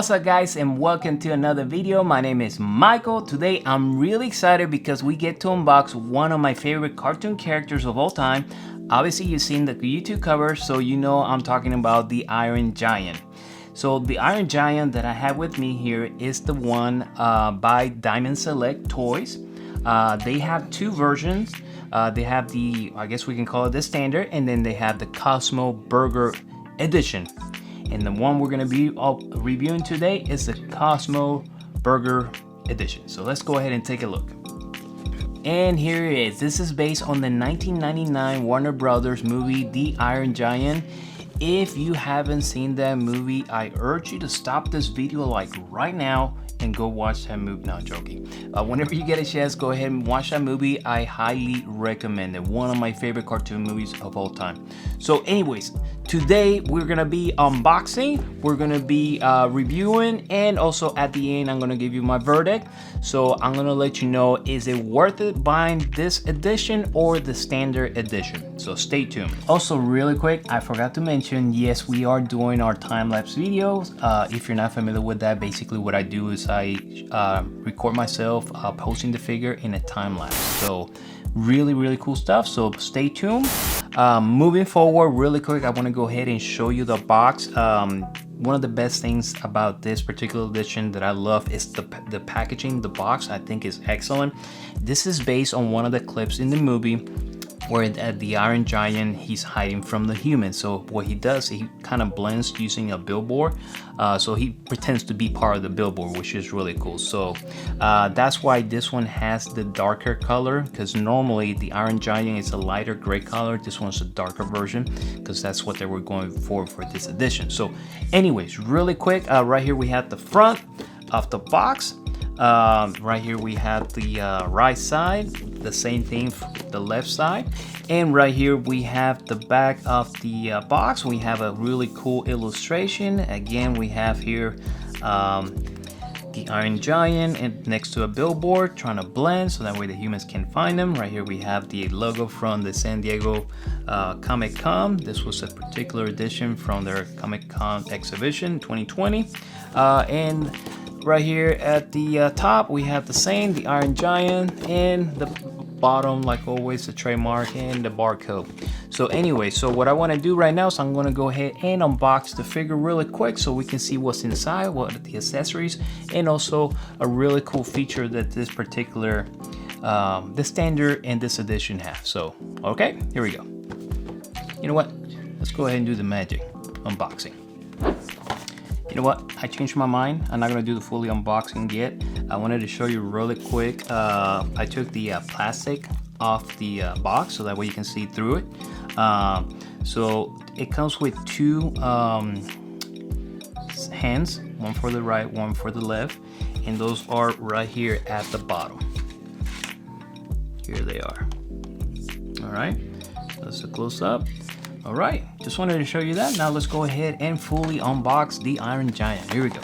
What's up guys, and welcome to another video. My name is Michael. Today I'm really excited because we get to unbox one of my favorite cartoon characters of all time. Obviously you've seen the YouTube cover, so you know I'm talking about the Iron Giant. So the Iron Giant that I have with me here is the one by Diamond Select Toys. They have two versions. They have the, I guess we can call it the standard, and then they have the Cosmo Burger Edition. And the one we're going to be reviewing today is the Cosmo Burger Edition. So let's go ahead and take a look. And here it is. This is based on the 1999 Warne Brothers movie, The Iron Giant. If you haven't seen that movie, I urge you to stop this video like right now and go watch that movie. No, I'm joking. Whenever you get a chance, go ahead and watch that movie. I highly recommend it. One of my favorite cartoon movies of all time. So anyways, today we're gonna be unboxing, we're gonna be reviewing, and also at the end I'm gonna give you my verdict. So I'm gonna let you know, is it worth it buying this edition or the standard edition? So stay tuned. Also really quick, I forgot to mention, yes, we are doing our time-lapse videos. If you're not familiar with that, basically what I do is I record myself posting the figure in a time-lapse. So really cool stuff, so stay tuned. Moving forward really quick, I want to go ahead and show you the box. One of the best things about this particular edition that I love is the packaging. The box I think is excellent. This is based on one of the clips in the movie where the Iron Giant, he's hiding from the humans. So what he does, he kind of blends using a billboard. So he pretends to be part of the billboard, which is really cool. So that's why this one has the darker color, because normally the Iron Giant is a lighter gray color. This one's a darker version because that's what they were going for this edition. So anyways, really quick, right here we have the front of the box. Right here we have the right side, the same thing for the left side, and right here we have the back of the box. We have a really cool illustration. Again, we have here the Iron Giant and next to a billboard trying to blend so that way the humans can find them. Right here we have the logo from the San Diego Comic-Con. This was a particular edition from their Comic-Con exhibition 2020, and right here at the top we have the same, the Iron Giant, and the bottom, like always, the trademark and the barcode. So anyway, so what I want to do right now is I'm going to go ahead and unbox the figure really quick so we can see what's inside, what are the accessories, and also a really cool feature that this particular the standard and this edition have. So okay, here we go. You know what, let's go ahead and do the magic unboxing. You know what, I changed my mind. I'm not gonna do the fully unboxing yet. I wanted to show you really quick. I took the plastic off the box so that way you can see through it. So it comes with two hands, one for the right, one for the left, and those are right here at the bottom. Here they are. All right, that's a close up. All right, just wanted to show you that. Now let's go ahead and fully unbox the Iron Giant. Here we go.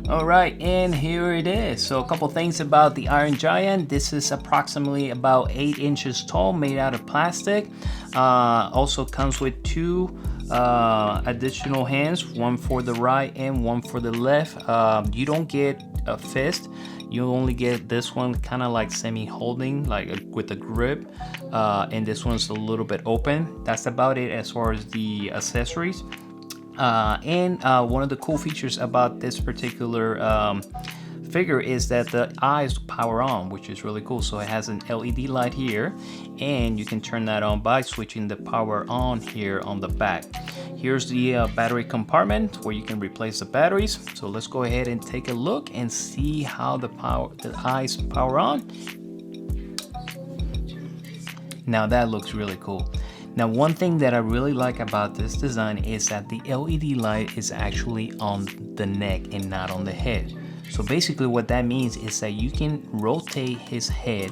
All right, and here it is. So a couple things about the Iron Giant. This is approximately about 8 inches tall, made out of plastic. Also comes with two additional hands, one for the right and one for the left. You don't get a fist. You only get this one kind of like semi-holding, like with a grip, and this one's a little bit open. That's about it as far as the accessories. And one of the cool features about this particular figure is that the eyes power on, which is really cool. So it has an LED light here, and you can turn that on by switching the power on here on the back. Here's the battery compartment where you can replace the batteries. So let's go ahead and take a look and see how the eyes power on. Now that looks really cool. Now one thing that I really like about this design is that the LED light is actually on the neck and not on the head. So basically what that means is that you can rotate his head.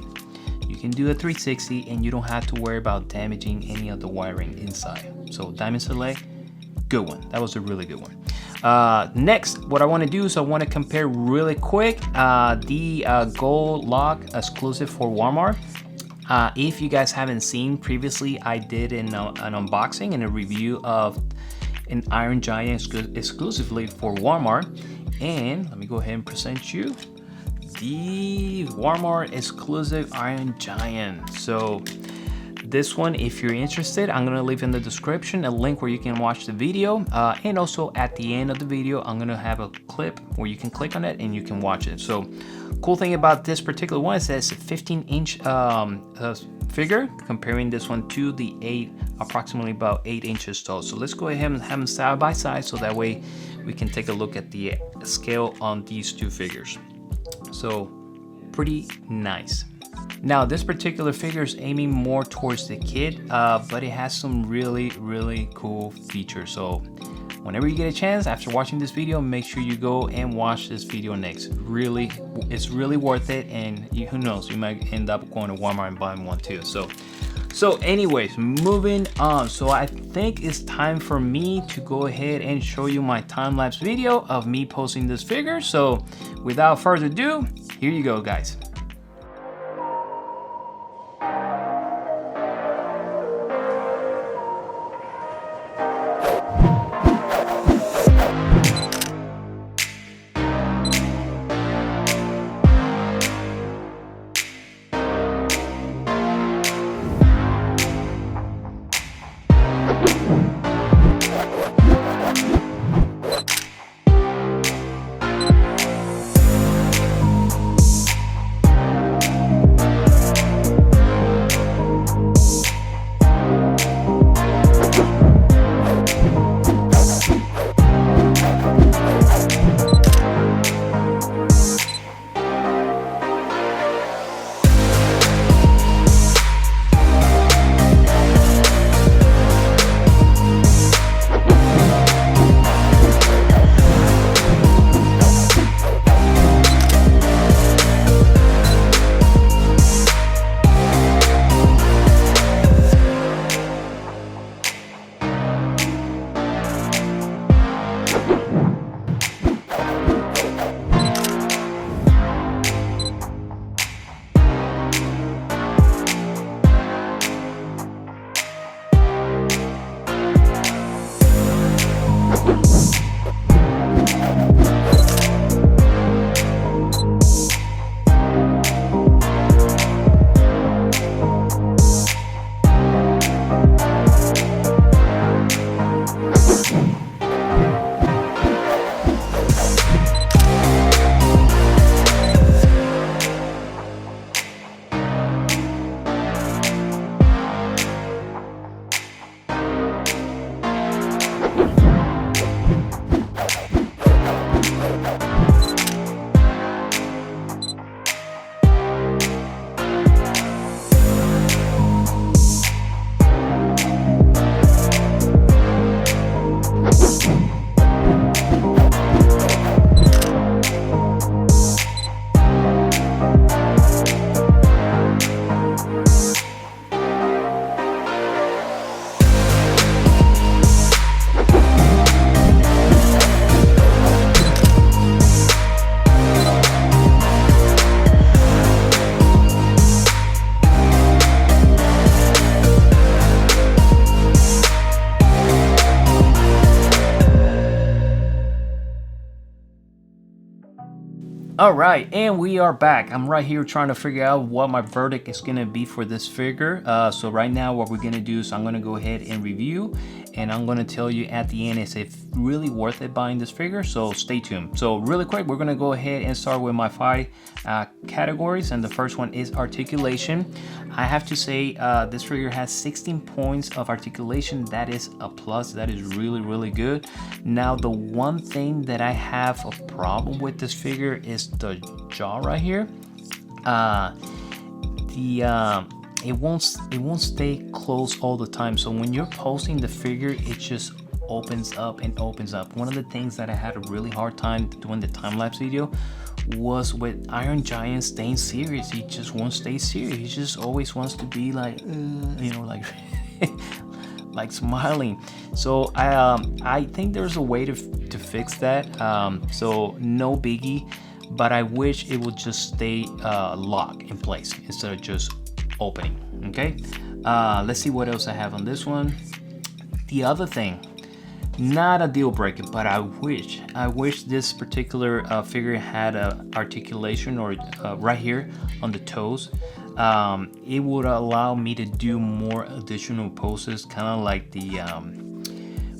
You can do a 360 and you don't have to worry about damaging any of the wiring inside. So Diamond Select, good one. That was a really good one. Next, what I want to do is I want to compare really quick the Gold Lock exclusive for Walmart. If you guys haven't seen previously, I did an unboxing and a review of an Iron Giant exclusively for Walmart. And let me go ahead and present you the Walmart exclusive Iron Giant. So this one, if you're interested, I'm gonna leave in the description a link where you can watch the video, and also at the end of the video I'm gonna have a clip where you can click on it and you can watch it. So cool thing about this particular one is that it's a 15-inch figure, comparing this one to the approximately about 8 inches tall. So let's go ahead and have them side by side so that way we can take a look at the scale on these two figures. So pretty nice. Now this particular figure is aiming more towards the kid, but it has some really cool features. So whenever you get a chance after watching this video, make sure you go and watch this video next. It's really worth it, and who knows, you might end up going to Walmart and buying one too. So anyways, moving on. So I think it's time for me to go ahead and show you my time-lapse video of me posting this figure. So without further ado, here you go, guys. Alright, and we are back. I'm right here trying to figure out what my verdict is going to be for this figure. So right now what we're going to do is I'm going to go ahead and review, and I'm going to tell you at the end is it really worth it buying this figure, so stay tuned. So really quick, we're going to go ahead and start with my 5 categories, and the first one is articulation. I have to say this figure has 16 points of articulation. That is a plus. That is really good. Now the one thing that I have a problem with this figure is the jaw right here. It won't stay closed all the time, so when you're posting the figure it just opens up and opens up. One of the things that I had a really hard time doing the time-lapse video was with Iron Giant staying serious. He just won't stay serious. He just always wants to be like you know, like like smiling. So I think there's a way to fix that. So no biggie, but I wish it would just stay locked in place instead of just opening. Okay, let's see what else I have on this one. The other thing, Not a deal breaker, but I wish this particular figure had a articulation or right here on the toes. It would allow me to do more additional poses, kind of like the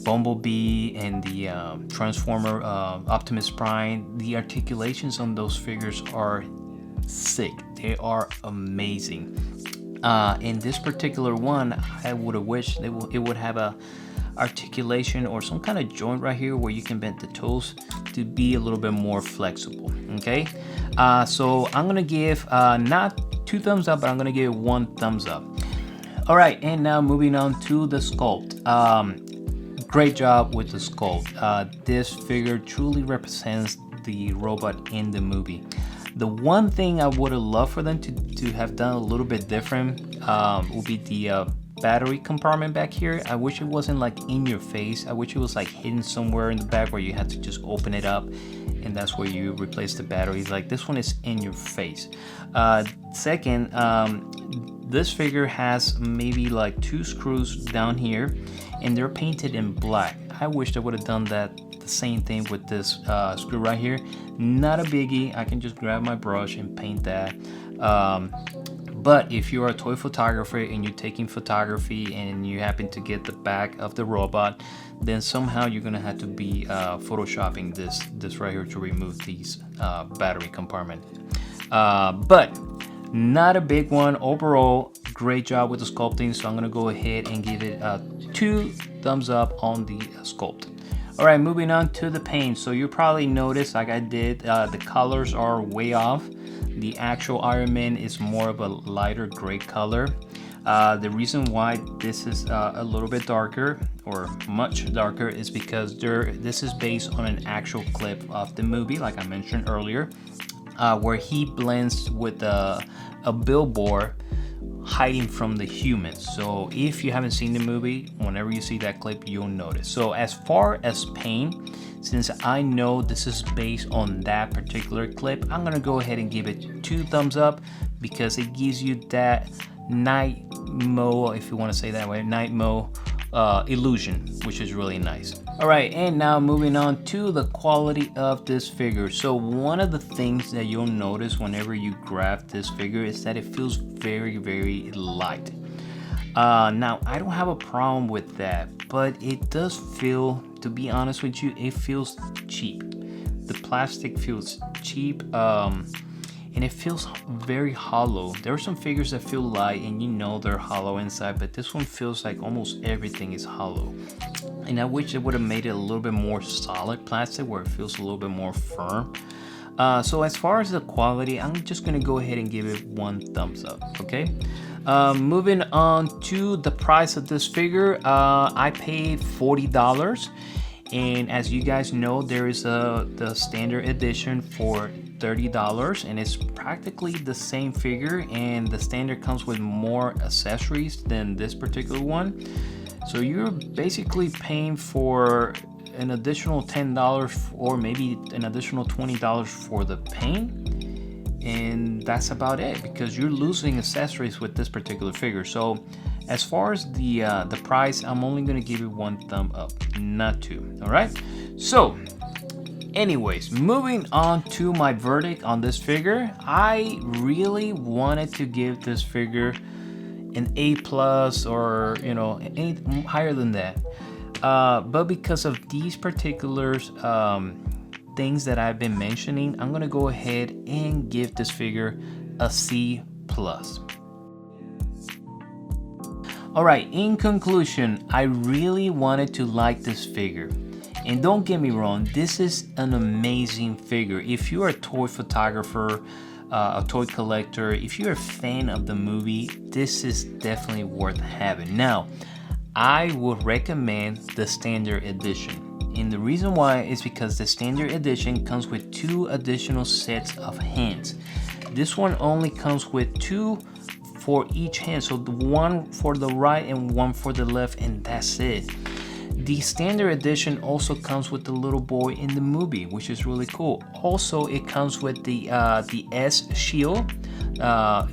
Bumblebee and the Transformer Optimus Prime. The articulations on those figures are sick. They are amazing. In this particular one, I would have wished it would have a articulation or some kind of joint right here where you can bend the toes to be a little bit more flexible. Okay, so I'm gonna give not 2 thumbs up, but I'm gonna give 1 thumbs up. All right, and now moving on to the sculpt. Great job with the sculpt. This figure truly represents the robot in the movie. The one thing I would have loved for them to have done a little bit different would be the battery compartment back here. I wish it wasn't like in your face. I wish it was like hidden somewhere in the back where you had to just open it up and that's where you replace the batteries. Like this one is in your face. Second, this figure has maybe like 2 screws down here and they're painted in black. I wish they would have done that the same thing with this screw right here. Not a biggie, I can just grab my brush and paint that. But if you're a toy photographer and you're taking photography and you happen to get the back of the robot, then somehow you're gonna have to be photoshopping this right here to remove these battery compartment. But not a big one. Overall, great job with the sculpting, so I'm gonna go ahead and give it 2 thumbs up on the sculpt. All right, moving on to the paint. So you probably noticed, like I did, the colors are way off. The actual Iron Man is more of a lighter gray color. The reason why this is a little bit darker or much darker is because this is based on an actual clip of the movie, like I mentioned earlier, where he blends with a billboard hiding from the humans. So if you haven't seen the movie, whenever you see that clip, you'll notice. So as far as paint, since I know this is based on that particular clip, I'm gonna go ahead and give it 2 thumbs up because it gives you that night mode, if you want to say that way, night mode illusion, which is really nice. All right, and now moving on to the quality of this figure. So one of the things that you'll notice whenever you grab this figure is that it feels very, very light. Now I don't have a problem with that, but it does feel, to be honest with you, it feels cheap. The plastic feels cheap, and it feels very hollow. There are some figures that feel light and you know they're hollow inside, but this one feels like almost everything is hollow. And I wish it would have made it a little bit more solid plastic where it feels a little bit more firm. So as far as the quality, I'm just gonna go ahead and give it 1 thumbs up, okay? Moving on to the price of this figure, I paid $40. And as you guys know, there is the standard edition for $30, and it's practically the same figure, and the standard comes with more accessories than this particular one. So you're basically paying for an additional $10 or maybe an additional $20 for the paint, and that's about it because you're losing accessories with this particular figure. So as far as the price, I'm only gonna give it 1 thumb up, not 2. All right, so anyways, moving on to my verdict on this figure. I really wanted to give this figure an A+ or any higher than that, but because of these particular things that I've been mentioning, I'm gonna go ahead and give this figure a C+. All right, in conclusion, I really wanted to like this figure. And don't get me wrong, this is an amazing figure. If you're a toy photographer, a toy collector, if you're a fan of the movie, this is definitely worth having. Now, I would recommend the standard edition. And the reason why is because the standard edition comes with 2 additional sets of hands. This one only comes with 2 for each hand, so 1 for the right and 1 for the left, and that's it. The standard edition also comes with the little boy in the movie, which is really cool. Also, it comes with the S shield.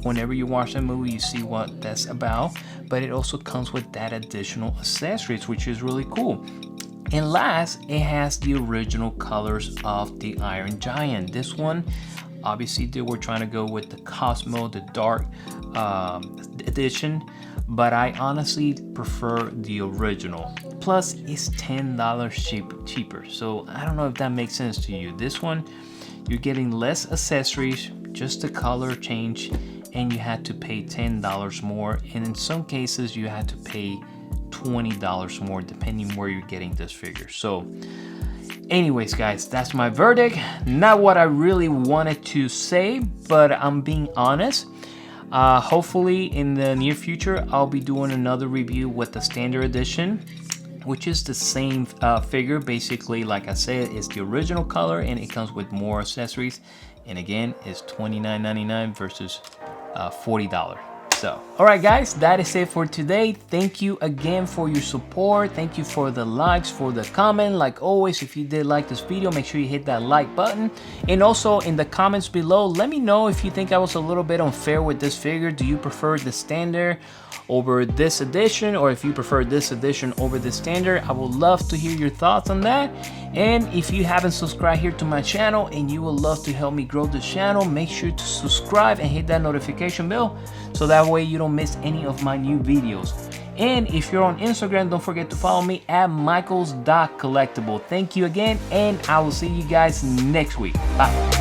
Whenever you watch the movie, you see what that's about, but it also comes with that additional accessories, which is really cool. And last, it has the original colors of the Iron Giant. This one, obviously they were trying to go with the Cosmo, the dark edition, but I honestly prefer the original. Plus, it's $10 cheaper. So I don't know if that makes sense to you. This one, you're getting less accessories, just the color change, and you had to pay $10 more. And in some cases, you had to pay $20 more depending where you're getting this figure. So anyways guys, that's my verdict. Not what I really wanted to say, but I'm being honest. Hopefully in the near future I'll be doing another review with the standard edition, which is the same figure. Basically, like I said, it's the original color and it comes with more accessories, and again it's $29.99 versus $40. So, alright guys, that is it for today. Thank you again for your support. Thank you for the likes, for the comment. Like always, if you did like this video, make sure you hit that like button. And also in the comments below, let me know if you think I was a little bit unfair with this figure. Do you prefer the standard over this edition, or if you prefer this edition over the standard? I would love to hear your thoughts on that. And if you haven't subscribed here to my channel and you would love to help me grow the channel, make sure to subscribe and hit that notification bell so that way you don't miss any of my new videos. And if you're on Instagram, don't forget to follow me at michaels.collectible. Thank you again, and I will see you guys next week. Bye.